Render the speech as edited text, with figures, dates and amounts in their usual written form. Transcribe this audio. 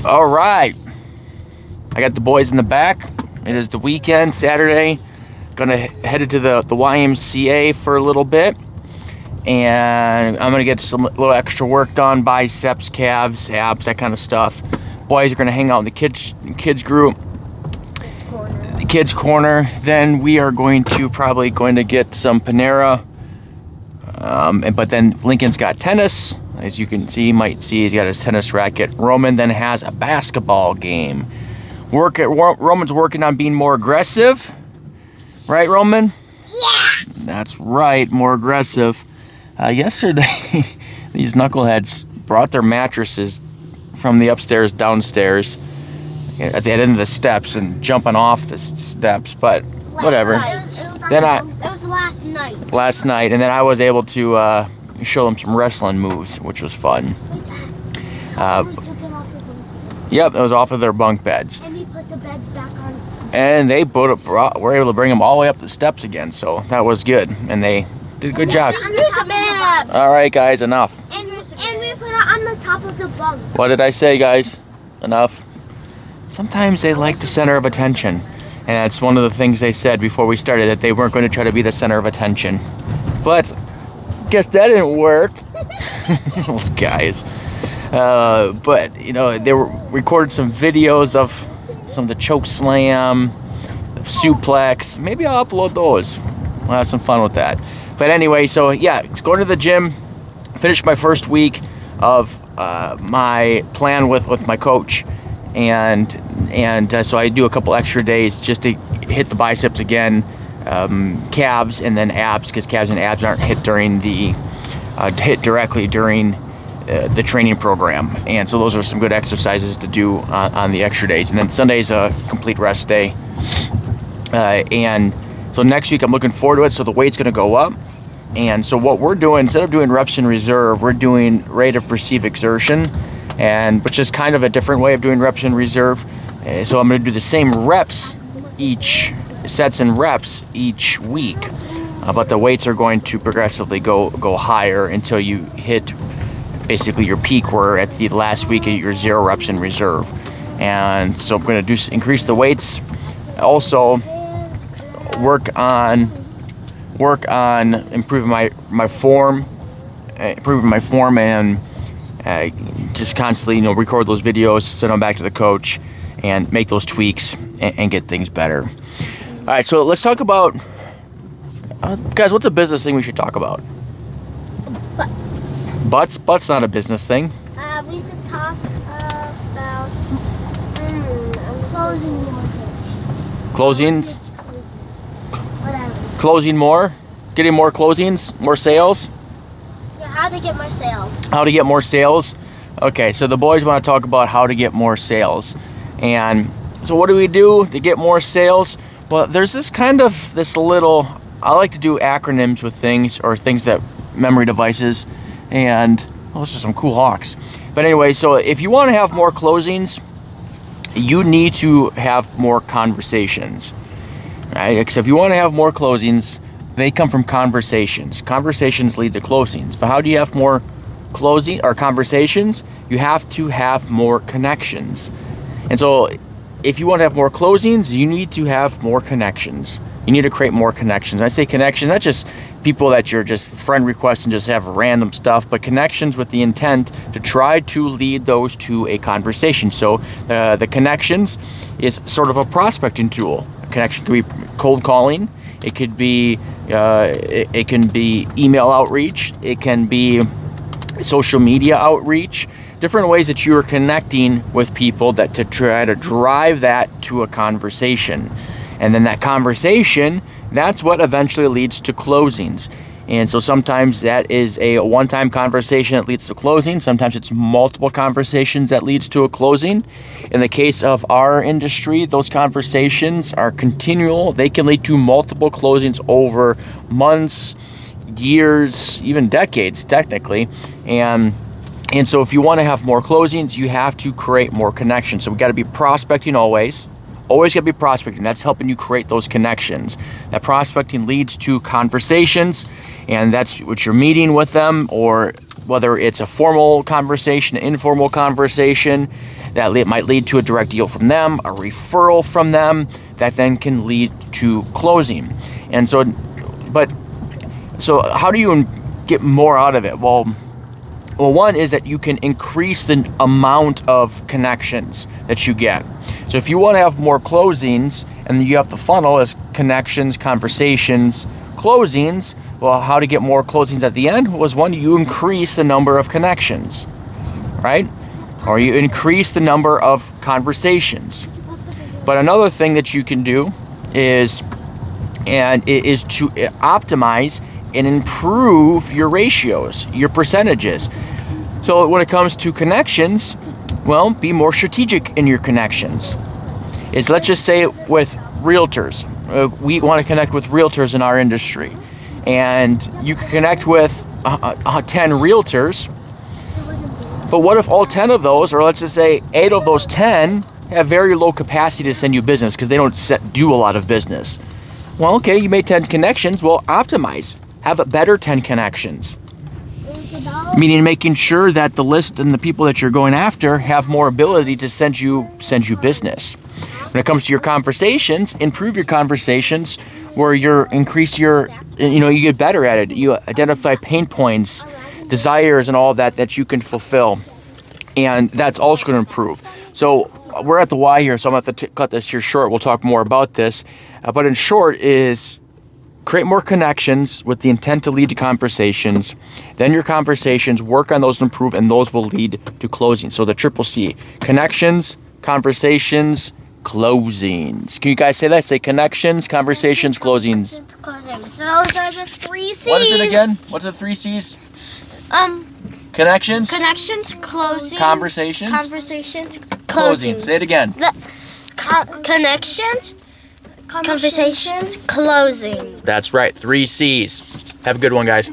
All right, I got the boys in the back. It is the weekend, Saturday. Gonna head to the YMCA for a little bit, and I'm gonna get some little extra work done: biceps, calves, abs, that kind of stuff. Boys are gonna hang out in the kids group, the kids corner. Then we are probably going to get some Panera. But then Lincoln's got tennis, as you can see. He's got his tennis racket. Roman then has a basketball game. Roman's working on being more aggressive, right, Roman? Yeah. That's right, more aggressive. Yesterday, these knuckleheads brought their mattresses from the upstairs downstairs at the end of the steps and jumping off the steps, but whatever. It was last night. And then I was able to show them some wrestling moves, which was fun. Yep, it was off of their bunk beds. And we put the beds back on. And they were able to bring them all the way up the steps again, so that was good. And they did a good job. All right, guys, enough. And we put it on the top of the bunk. What did I say, guys? Enough. Sometimes they like the center of attention. And that's one of the things they said before we started, that they weren't going to try to be the center of attention. But guess that didn't work. Those guys. But, they recorded some videos of some of the choke slam, the suplex. Maybe I'll upload those. We'll have some fun with that. But anyway, so yeah, it's going to the gym. Finished my first week of my plan with my coach. And so I do a couple extra days just to hit the biceps again, calves, and then abs, because calves and abs aren't hit directly during the training program. And so those are some good exercises to do on the extra days. And then Sunday's a complete rest day. And so next week I'm looking forward to it. So the weight's going to go up. And so what we're doing, instead of doing reps in reserve, we're doing rate of perceived exertion, which is kind of a different way of doing reps in reserve. So I'm going to do the same sets and reps each week, but the weights are going to progressively go higher until you hit basically your peak, where at the last week of your 0 reps in reserve. And so I'm going to increase the weights. Also work on improving my form, and just constantly, record those videos, send them back to the coach, and make those tweaks and get things better. All right, so let's talk about, guys, what's a business thing we should talk about? Butts. Butts not a business thing. We should talk about closing mortgage. Closings? Whatever. Closing more? Getting more closings? More sales? Yeah, how to get more sales. How to get more sales? Okay, so the boys want to talk about how to get more sales. And so what do we do to get more sales? Well, there's this little, I like to do acronyms with things, or things that memory devices, and those are some cool hawks. But anyway, so if you want to have more closings, you need to have more conversations. Right? So if you want to have more closings, they come from conversations. Conversations lead to closings. But how do you have more conversations? You have to have more connections. And so if you want to have more closings, you need to have more connections. You need to create more connections. I say connections, not just people that you're just friend requests and just have random stuff, but connections with the intent to try to lead those to a conversation. So the connections is sort of a prospecting tool. A connection could be cold calling. It could be it can be email outreach. It can be social media outreach. Different ways that you are connecting with people that to try to drive that to a conversation. And then that conversation, that's what eventually leads to closings. And so sometimes that is a one-time conversation that leads to closing. Sometimes it's multiple conversations that leads to a closing. In the case of our industry, those conversations are continual. They can lead to multiple closings over months, years, even decades, technically. And so if you want to have more closings, you have to create more connections. So we got to be prospecting always. Always got to be prospecting. That's helping you create those connections. That prospecting leads to conversations, and that's what you're meeting with them, or whether it's a formal conversation, an informal conversation, that might lead to a direct deal from them, a referral from them, that then can lead to closing. And so, so how do you get more out of it? Well, one is that you can increase the amount of connections that you get. So if you want to have more closings, and you have the funnel as connections, conversations, closings, well, how to get more closings at the end was one, you increase the number of connections, right? Or you increase the number of conversations. But another thing that you can do is to optimize and improve your ratios, your percentages. So when it comes to connections, well, be more strategic in your connections. Let's just say with realtors. We want to connect with realtors in our industry. And you can connect with 10 realtors. But what if all 10 of those, or let's just say 8 of those 10, have very low capacity to send you business because they don't do a lot of business? Well, okay, you made 10 connections. Well, optimize. Have a better 10 connections. Meaning making sure that the list and the people that you're going after have more ability to send you business. When it comes to your conversations, improve your conversations where you get better at it. You identify pain points, desires, and all that you can fulfill. And that's also going to improve. So we're at the why here, so I'm going to have to cut this here short. We'll talk more about this. But in short is create more connections with the intent to lead to conversations. Then your conversations, work on those to improve, and those will lead to closing. So the triple C: connections, conversations, closings. Can you guys say that? Say connections, conversations, closings. Closings. So those are the 3 C's. What is it again? What's the 3 C's? Connections, closing, conversations, closings. Say it again. Connections, conversations, closing. That's right. 3 C's. Have a good one, guys.